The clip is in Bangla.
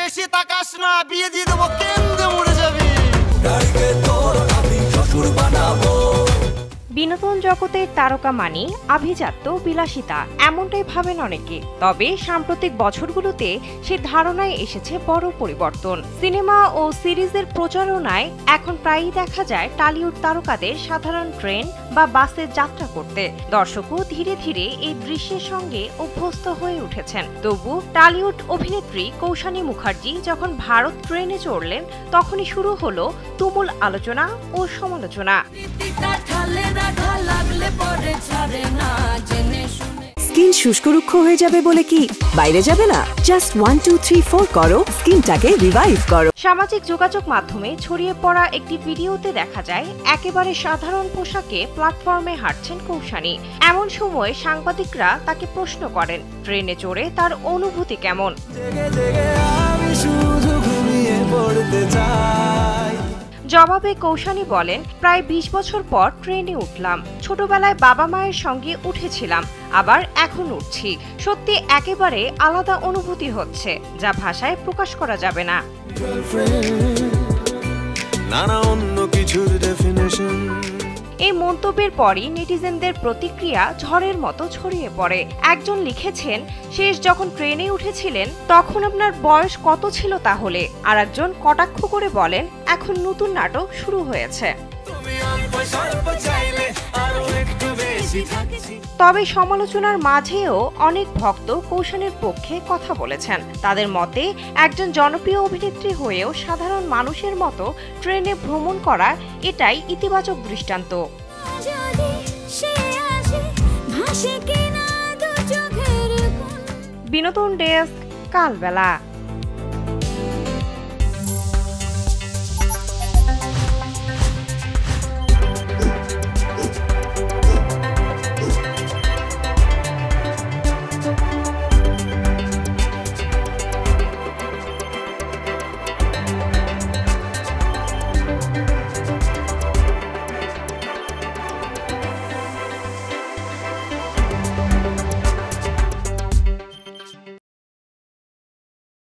বেশি তাকাস না, বিয়ে দিয়ে দেবো, কেন্দ্রে মরে যাবি। বিনোদন জগতের তারকা মানি আভিজাত্য বিলাসিতা, এমনটাই ভাবেন অনেকে। তবে সাম্প্রতিক বছরগুলোতে সে ধারণায় এসেছে বড় পরিবর্তন। সিনেমা ও সিরিজের প্রচারণায় এখন প্রায়ই দেখা যায় টলিউড তারকাদের সাধারণ ট্রেন বা বাসে যাত্রা করতে। দর্শকও ধীরে ধীরে এই দৃশ্যের সঙ্গে অভ্যস্ত হয়ে উঠেছেন। তবু টলিউড অভিনেত্রী কৌশানী মুখার্জি যখন ভারত ট্রেনে চড়লেন, তখনই শুরু হলো তুমুল আলোচনা ও সমালোচনা। স্কিন শুষ্ক রুক্ষ হয়ে যাবে বলে কি বাইরে যাবে না? জাস্ট 1 2 3 4 করো, স্কিনটাকে রিভাইভ করো। সামাজিক যোগাযোগ মাধ্যমে ছড়িয়ে পড়া একটি ভিডিওতে দেখা যায় একেবারে সাধারণ পোশাকে প্ল্যাটফর্মে হাঁটছেন কৌশানী। এমন সময় সাংবাদিকরা তাকে প্রশ্ন করেন ট্রেনে চড়ে তার অনুভূতি কেমন। জবাবে কৌশানী বলেন, প্রায় 20 বছর পর ট্রেনে উঠলাম। ছোটবেলায় বাবা মায়ের সঙ্গে উঠেছিলাম, আবার এখন উঠছি। সত্যি একেবারে আলাদা অনুভূতি হচ্ছে, যা ভাষায় প্রকাশ করা যাবে না। এই মন্তব্যের পরই নেটিজেনদের প্রতিক্রিয়া ঝড়ের মতো ছড়িয়ে পড়ে। একজন লিখেছেন, শেষ যখন ট্রেনে উঠেছিলেন তখন আপনার বয়স কত ছিল তাহলে? আর একজন কটাক্ষ করে বলেন, এখন নতুন নাটক শুরু হয়েছে। তবে সমালোচনার মাঝেও অনেক ভক্ত কৌশানীর পক্ষে কথা বলেছেন। তাদের মতে, একজন জনপ্রিয় অভিনেত্রী হয়েও সাধারণ মানুষের মতো ট্রেনে ভ্রমণ করা এটাই ইতিবাচক দৃষ্টান্ত। বিনোদন ডেস্ক, কালবেলা।